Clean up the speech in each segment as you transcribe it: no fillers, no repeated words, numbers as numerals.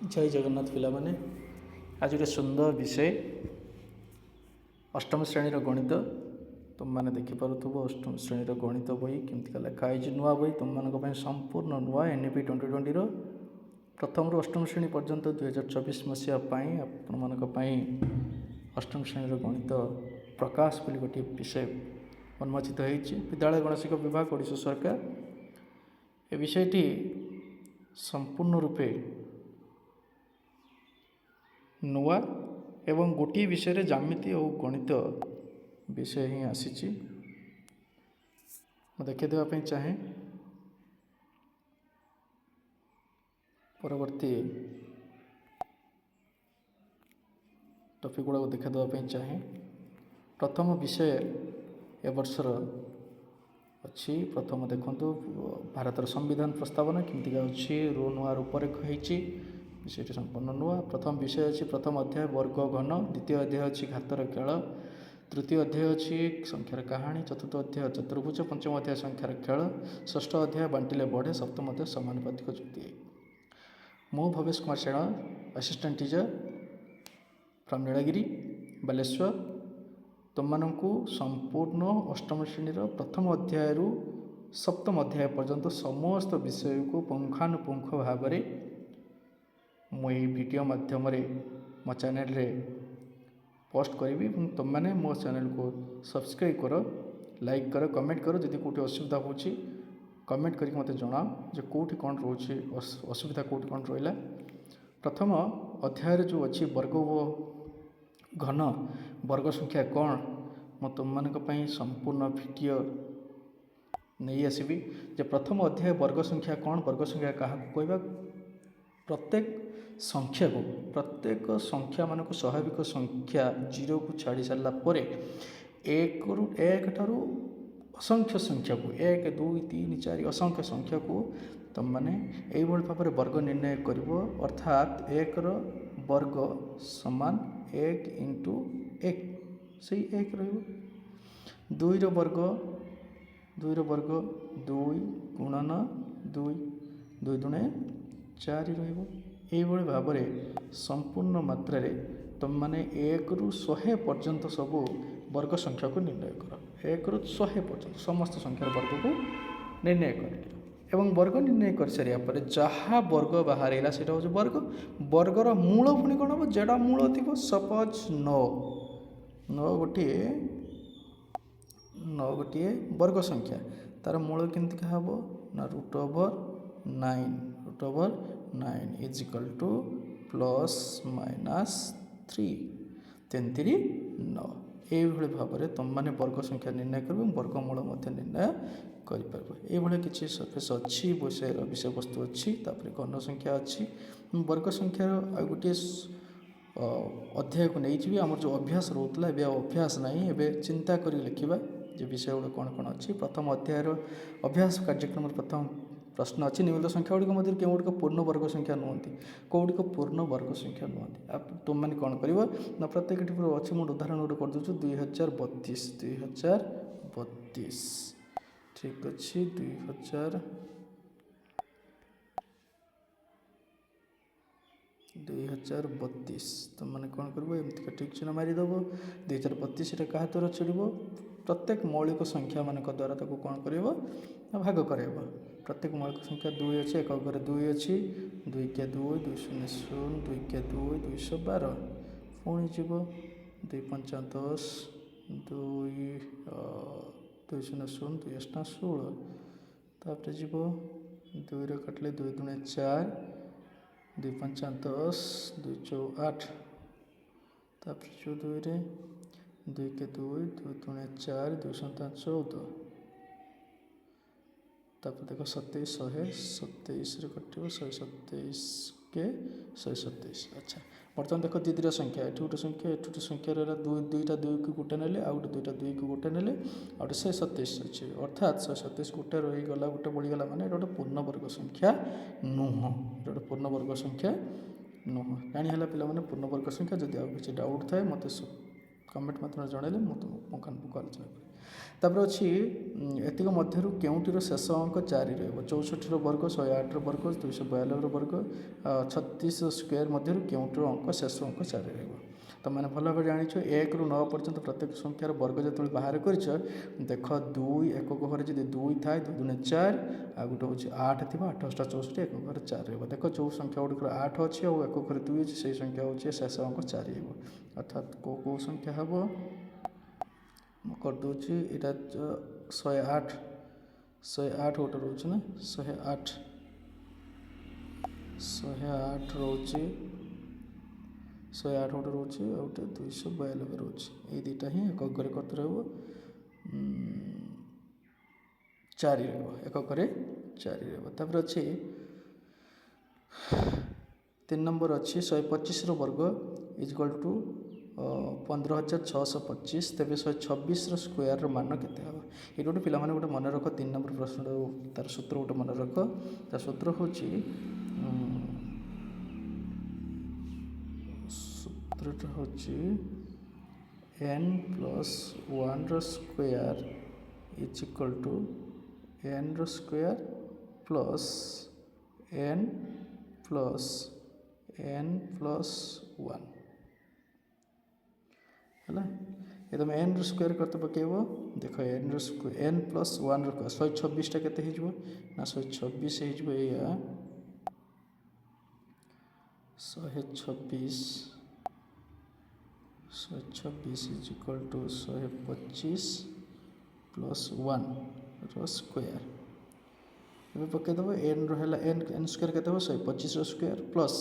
जय जगन्नाथ पिलामाने आज गोटे सुंदर विषय अष्टम श्रेणी गणित तुम मैंने देखिपु अष्टम श्रेणी गणित बही केमती लिखाई नुआ बही तुम मान संपूर्ण नुआ एनईपी 2020 प्रथम अष्टम श्रेणी पर्यंत 2024 मसीहाई आपण अष्टम श्रेणी गणित प्रकाश बोली गोटे विषय उन्मोचित होती विद्यालय गणसिक विभाग ओडिशा सरकार ए विषयटी संपूर्ण रूपे नुआ एवं गोटे विषय जामिति और गणित विषय ही आसी देखा देवाई चाहे परवर्ती टॉपिक गुड़ा देखा देवाई चाहे प्रथम विषय ए वर्षर अच्छी प्रथम देखु भारतर संविधान प्रस्तावना केमती अच्छी रो नुआ रूपरेख होती विषय संपूर्ण नुआ प्रथम विषय अच्छी प्रथम अध्याय वर्ग घन द्वितीय अध्याय अच्छी घातर खेल तृतीय अध्याय अच्छी संख्यार कहानी चतुर्थ अध्याय चतुर्भुज पंचम अध्याय संख्यार खेल षष्ठ अध्याय बांटिले बढ़े सप्तम अध्याय समानुपातिक जुक्ति मु Bhabesh Kumar Sen assistant teacher from Nilgiri Baleswar तुम संपूर्ण अष्टम श्रेणी प्रथम अध्याय सप्तम अध्याय पर्यंत समस्त विषय को पुंखानुपुंख भाव मुझे वीडियो माध्यम मो चैनल रे पोस्ट करी तुम मैंने मो चैनल को सब्सक्राइब कर लाइक कर कमेंट कर जदि कौटी असुविधा हो कमेंट करके मत जनाओ जो कौटी कौन रोचे असुविधा कौटी कौन रहा प्रथम अध्याय जो अच्छी वर्ग व घन वर्ग संख्या कौन मो तुम मान संपूर्ण वीडियो नहीं आसबि जे प्रथम अध्याय वर्ग संख्या कौन वर्ग संख्या क्या कहवा प्रत्येक संख्या मान को स्वाभाविक संख्या जीरो को छाड़ी सारापर एक ठारू असंख्य संख्या को 1 2 3 4 असंख्य संख्या को तुम मैंने यही भाव में वर्ग निर्णय कर अर्थात 1 वर्ग समान 1 इंटू 1 से 1 रु वर्ग 2 गुणन 2 2 दुणे 4 रही भाव में संपूर्ण मात्रा तुम मैंने 1 रु 100 पर्यंत सब वर्ग संख्या को निर्णय कर 1 रु 100 पर्यंत समस्त संख्यार वर्ग को निर्णय कर एवं वर्ग निर्णय कर सारापर जहाँ वर्ग बाहर से वर्ग वर्गर मूल पुणी कौन हम जेड़ा मूल थी सपोज 9 गोटे वर्ग संख्या तार मूल केमती हम ना √9 इज इक्वल टू +-3 3×9 ये भाव में तुम मैंने वर्ग संख्या निर्णय कर वर्गमूल निर्णय कर किसी सरफेस अच्छी विषय वस्तु अच्छी घन संख्या अच्छी वर्ग संख्यार गोटे अध्याय को नहीं आम जो अभ्यास रोला अभ्यास नहीं एवं चिंता कर लिखा जे विषय गुड़ा कौन कौन अच्छी प्रथम अध्याय अभ्यास कार्यक्रम प्रथम प्रश्न अच्छी निम्नलिखित संख्या गुड़िक मध्य क्यों गुड़िक पूर्ण वर्ग संख्या नुहति कौटिक पूर्ण वर्ग संख्या नुहति तुम मैंने कौन कर प्रत्येक अच्छी मुझे उदाहरण गोटे करदे 2032 ठीक अच्छे 2032 तुम मैंने कौन कर एमती ठीक चिन्ह मारिदेव 2032 क्या द्वारा चिड़ प्रत्येक मौलिक संख्या मान द्वारा कौन कर भाग कर प्रत्येक मौलिक संख्या 2 अच्छी एक घरे 2 अच्छी 2 के 2 2 0 2 के 2 212 पुणी जीव 2 5 10 2 2 0 2 8 16 तापर जीव 2 काटिले 2 दुणे 4 2 5 10 2 4 8 तापर जो 2 के 2 2 दुणे 4 2 7 14 तापर देख 27 127 कटे 127 के 127 अच्छा बर्तमान देख दीदी संख्या ये गोटे संख्या रहा दुईटा 2 को गोटे ना आउ गोटे 2टा 2 को गोटे ना आउटे 127 अच्छे अर्थात 127 गोटे रहीगला गोटे बढ़ीगला माने गोटे पूर्ण वर्ग संख्या नुह गोटे पूर्ण वर्ग संख्या नुह जानीला पे पूर्ण वर्ग संख्या जदि किसी डाउट थाए मत कमेंट माध्यम जनइले मुझे आलोचना करें। तापर अच्छी एतिक मध्य केउटीर शेष अंक 4 64 वर्ग 108 वर्ग 292 वर्ग 36 स्क्वायर मध्य केउटीर अंक शेष अंक 4 तो मैंने भल भाव जाच 1 ରୁ 9 पर्यंत प्रत्येक संख्यार वर्ग जो बाहर कर देख 2 एकक घरे जी 2 थाए 2 दूने 4 आ गोटे हूँ 8 थी 8 अष्टा 64 एक घरे 4 रहा देख जो संख्या गुड़िक 8 अच्छी और एक घरे 2 अच्छी से संख्या हूँ शेष अंक 4 अर्थात कौ संख्या हम करदे यहाँ 108 गोटे रोच ना 108 रोचे 108 गोटे रोचे गोटे 292 रोचे ये दुटा ही एक घरे कत रहा 4 एक घरे 4 रहा अच्छे 3 नंबर अच्छी 125 वर्ग इजकल टू 15,625 तेज 126 स्क्वायर मान केते हम ये गोटे पे गोटे मन रख 3 नंबर प्रश्न तार सूत्र गोटे मन रख तार सूत्र हूँ सूत्रटा हूँ n+1 square is equal to n square plus n+1 है ये तुम एन स्क्वायर करते पकेब देख n+1 126 के ना 126 या 126 is equal to 125 plus 1 square ये पकईदेव एन रहा एन स्क्वायर के 125 स्क्वायर प्लस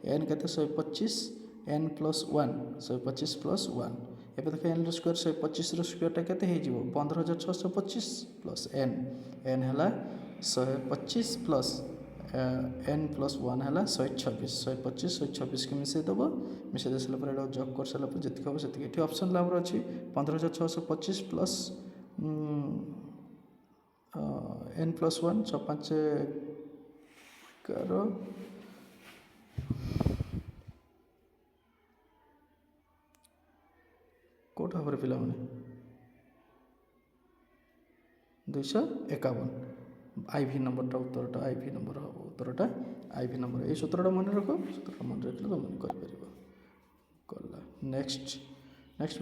एन के 125 n+1 125 प्लस 1 एवं देख एन स्क्वायर 125 स्क्वायरटा के 15,625 प्लस एन है 125 प्लस n+1 है 126 125 के मिसेदेव मिसे दे सारा जग कर सारापर जी हम से ऑप्शन आमर अच्छी 15,625 प्लस n+1 6×5 11 कौटा हम पिला 251 IV नंबरटा उत्तरटा IV नंबर हम उत्तरटा IV नंबर ये सूत्रटा मन रख सूत्रटा मन रखले तुम कर नेक्स्ट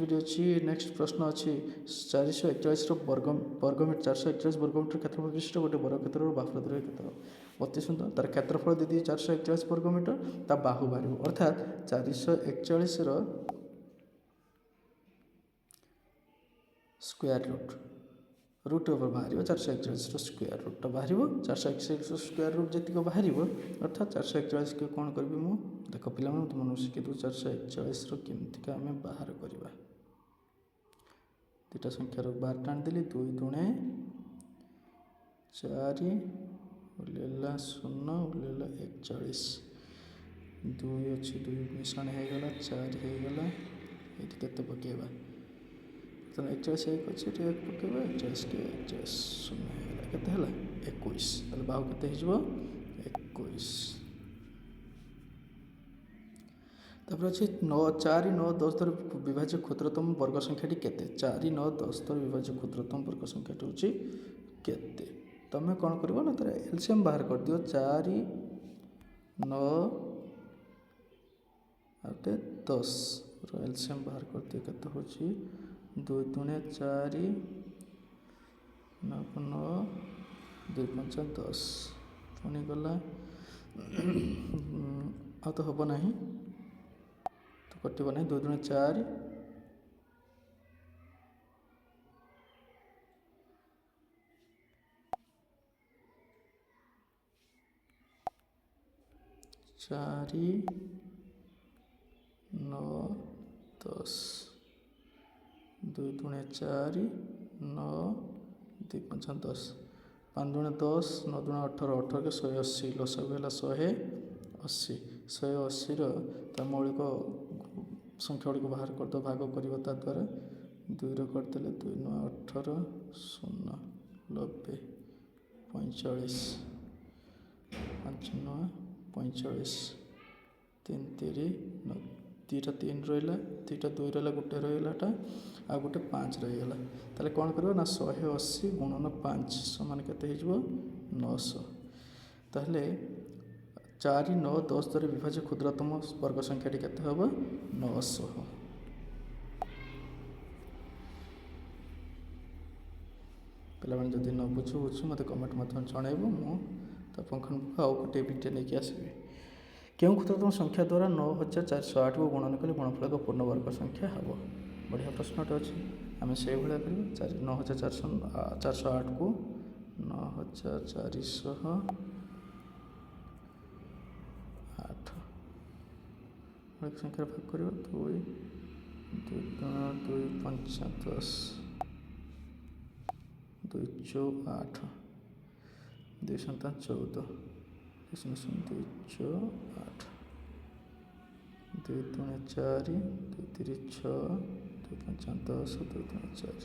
वीडियो अच्छी नेक्स्ट प्रश्न अच्छी 441 वर्गमीटर 441 वर्गमीटर क्षेत्रफल विशिष्ट गोटे वर्गक्षेत्र बाहुर केत अति सुंदर तार क्षेत्रफल दीदी 441 वर्गमीटर ता बाहु बाहर अर्थात 441 स्क्वायर रूट ओवर बाहर 441 स्क्वायर रूटा बाहर 441 स्क्वायर रूट जी बाहर अर्थात 441 के कौन करी मु देख पिला तुम शिखे 441 केमती आम बाहर करवा दुटा संख्यार बाहर टाणीदेली 2 दूणे 4 उल्लेला 0 उल्लेला 41 2 अच्छी 2 मिश्रण होगला 4 होगला ये केते पकेबा तो 41 एक अच्छे एक पकेबा 41 के 41 शून्य होगा केते हला 21 ताले बाहु केते हिजबो 21 तापर अच्छे 9 4 9 10 द्वारा विभाज्य क्षुद्रतम वर्ग संख्याटी केते 4 9 10 द्वारा विभाज्य क्षुद्रतम वर्ग संख्याटी होची केते तमे कोन करबो ना तार एलसीएम बाहर कर दियो 4 9 आते 10 रो एलसीएम बाहर कर दियो केते होची 2 दूणे 4 9 2 5 10 पुणी गला आ तो हम ना तो कटब ना 2 दूणे 4 4 9 10 2 दूणे 4 9 2 5 10 5 दूणे 10 9 दूणे 18 18 के 180 लसागु है 180 180 मौलिक संख्या गुड़िक बाहर करद भाग कर द्वारा 2 करदे 2 9 18 0 90 45 5 9 45 3 3 90 ଦୁଇଟା 3 ରହିଲା, ଦୁଇଟା 2 ରହିଲା, ଗୋଟେ ରହିଲାଟା ଆଉ ଗୋଟେ 5 ରହିଗଲା। ତାହେଲେ କ'ଣ କରିବ ନା 180 ଗୁଣନ 5 ସମାନ କେତେ ହେଇଯିବ 900। ତାହେଲେ 4, 9, 10 ଦ୍ୱାରା ବିଭାଜ୍ୟ କ୍ଷୁଦ୍ରତମ ବର୍ଗ ସଂଖ୍ୟାଟି କେତେ ହେବ 900। ପିଲାମାନେ ଯଦି ନ ବୁଝୁଛୁ ମୋତେ କମେଣ୍ଟ ମାଧ୍ୟମରେ ଜଣାଇବ, ମୁଁ ତା ପୁଙ୍ଖାନୁପୁଙ୍ଖ ଆଉ ଗୋଟିଏ ଭିଡ଼ିଓ ନେଇକି ଆସିବି। କେଉଁ କ୍ଷୁଦ୍ରତମ ସଂଖ୍ୟା ଦ୍ୱାରା 9408କୁ ଗୁଣନ କଲେ ଗୁଣଫଳ ଏକ ପୂର୍ଣ୍ଣବର୍ଗ ସଂଖ୍ୟା ହେବ? ବଢ଼ିଆ ପ୍ରଶ୍ନଟେ ଅଛି। ଆମେ ସେଇଭଳିଆ କରିବା 9408କୁ 9408 ସଂଖ୍ୟାରେ ଭାଗ କରିବା 2, 2 2 5 10, 2 4 8, 2 7 14, 2 2 4 8, 2 3 4, 2 3 6, 2 5 10, 2 3 4,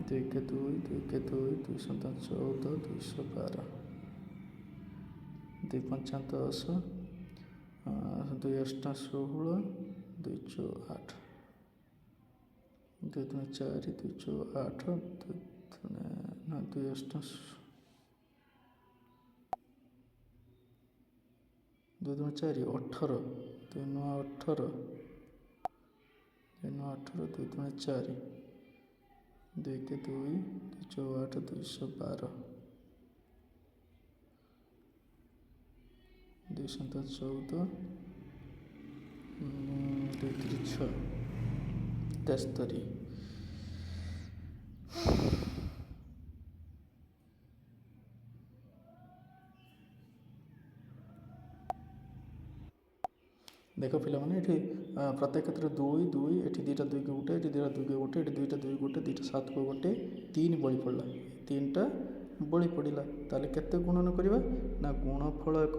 2 के 2, 2 के 2, 2 7 14, 212, 2 5 10, 2 8 16, 2 4 8, 2 3 4, 2 4 8, 2 8 2 3 4 18, 2 9 18, 2 9 18, 2 3 4, 2 के 2, 2 4 8, 212, 2 7 14, 2 3 6 73। देख पिलाने ये प्रत्येक क्षेत्र 2 2, ये 2टा 2 को 1, ये 2टा 2 को 1, ये 2टा 2 को 1, 2टा 7 को 1, 3 बड़ी पड़ा, 3टा बड़ी पड़ा। ताले केते गुणन करवा ना गुणफल एक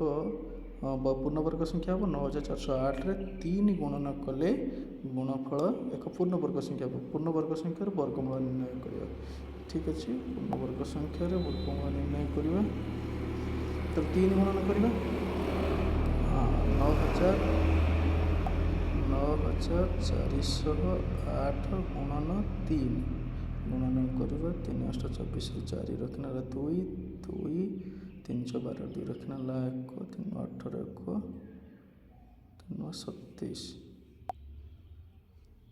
पूर्णवर्ग संख्या हम 9408 रे 3 गुणन कले गुणफल एक पूर्णवर्ग संख्या हम पूर्णवर्ग संख्यार वर्गमूल निर्णय करवा। ठीक अच्छे पूर्णवर्ग संख्यार वर्गमूल निर्णय करवा तो 3 गुणन करवा। हाँ 9408 गुणन 3 गुणन करवा 3 8 24 4 रखना 2 2 3 12 2 रखना 1 3 18 1 3 27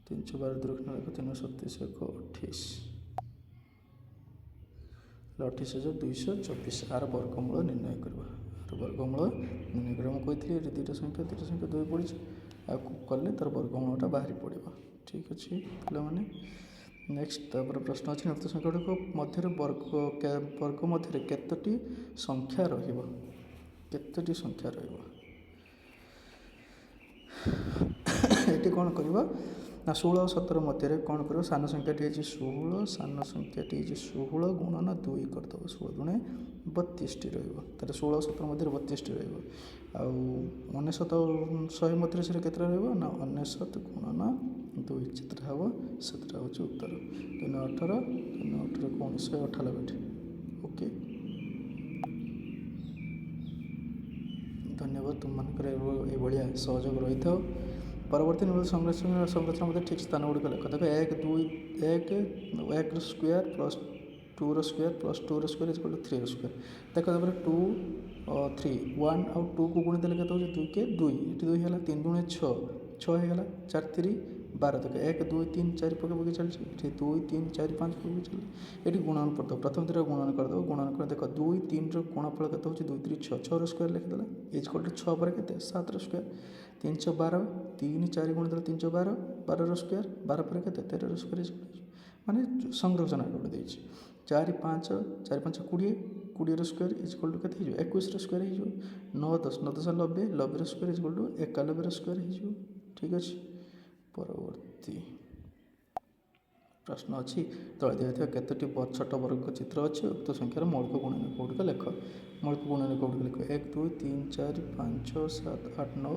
3 12 2 रखना 1 3 27 1 28 28,224 आर वर्गमूल निर्णय करवा। वर्गमूल निर्णय कर मुझे ये दुईटा संख्या 2 पड़ी कले तार वर्गमूलटा बाहरी पड़ो। ठीक अच्छे पे नेक्स्ट तापर प्रश्न अच्छे निर्दिष्ट संख्या गुड़िक मध्य वर्ग मध्य केतोटी संख्या केतोटी संख्या ये कौन कर ना 16 और 17 मध्य कौन कर सान संख्याटी 16 सान संख्याटी 16 गुणन 2 करदेव 16 गुणे 32 रहा 16 और 17 मध्य 32 रहा 100 मध्य से केत ना 99 गुणन 2 जितना हम से हूँ उत्तर 3 18 3 18 को 1998। ओके धन्यवाद तुम मानकर ये सहयोग रही था। परवर्ती निम्न संरचना मध्य ठीक स्थान गुड़िक लेख देख 1 2 1 square plus 2 square plus 2 square equal to 3 square देख 2 3 1 आउ 2 को गुणी देले केते 2 के 2 ये 2 है 3 गुणे 6 6 है 4 3 12 देख 1 2 3 4 पके चलती 2 3 4 5 पके चल ये गुणन करदे प्रथम दिन गुणन करदे गुणन कर देख 2 3 गुणफल के 2 3 6 6 स्क्वायर लिखिदेला इक्वल टू 6 पर के 7 स्क्वायर 312 3 4 गुण 312 12 स्क्वायर 12 पर के 13 स्क्वायर माने संरचना गोटे देछि 4 5 20 20 स्क्वायर इक्वल टू के 21 स्क्वायर हो 9 10 9 10 90 90 स्क्वायर इक्वल टू 91 स्क्वायर हो। ठीक अच्छे परवर्ती प्रश्न अच्छी तले दिखाई केतोटी छोट वर्ग चित्र अच्छे उक्त संख्यार मौलिक गुणन गुड़िक लेख मौलिक गुणन गुड़िक लेख 1 2 3 4 5 6 7 8 9 1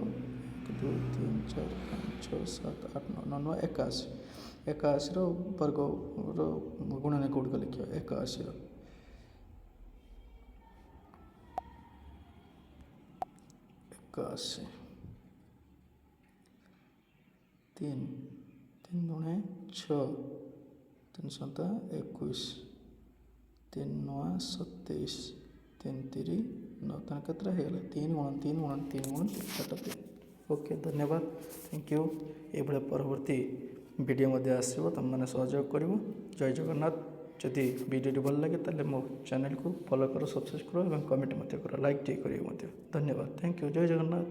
2 3 4 5 6 7 8 9 9 81 81 वर्ग गुणन गुड़िक लिख 81 81 3 3 ଦୁणे 6 3 ସତା 21 3 9 27 3 3 9 ତାହେଲେ କେତେଟା ହେଇଗଲା 3 ଗୁଣ 3 ଗୁଣ 3 ଗୁଣ 3 ଓକେ ଧନ୍ୟବାଦ ଥ୍ୟାଙ୍କ ୟୁ। ଏଇଭଳିଆ ପରବର୍ତ୍ତୀ ଭିଡ଼ିଓ ମଧ୍ୟ ଆସିବ, ତୁମମାନେ ସହଯୋଗ କରିବ। ଜୟ ଜଗନ୍ନାଥ। ଯଦି ଭିଡ଼ିଓଟି ଭଲ ଲାଗେ ତାହେଲେ ମୋ ଚ୍ୟାନେଲକୁ ଫଲୋ କର, ସବସ୍କ୍ରାଇବ୍ କର ଏବଂ କମେଣ୍ଟ ମଧ୍ୟ କର, ଲାଇକ୍ ଟିକେ କରିବ ମଧ୍ୟ। ଧନ୍ୟବାଦ ଥ୍ୟାଙ୍କ ୟୁ। ଜୟ ଜଗନ୍ନାଥ।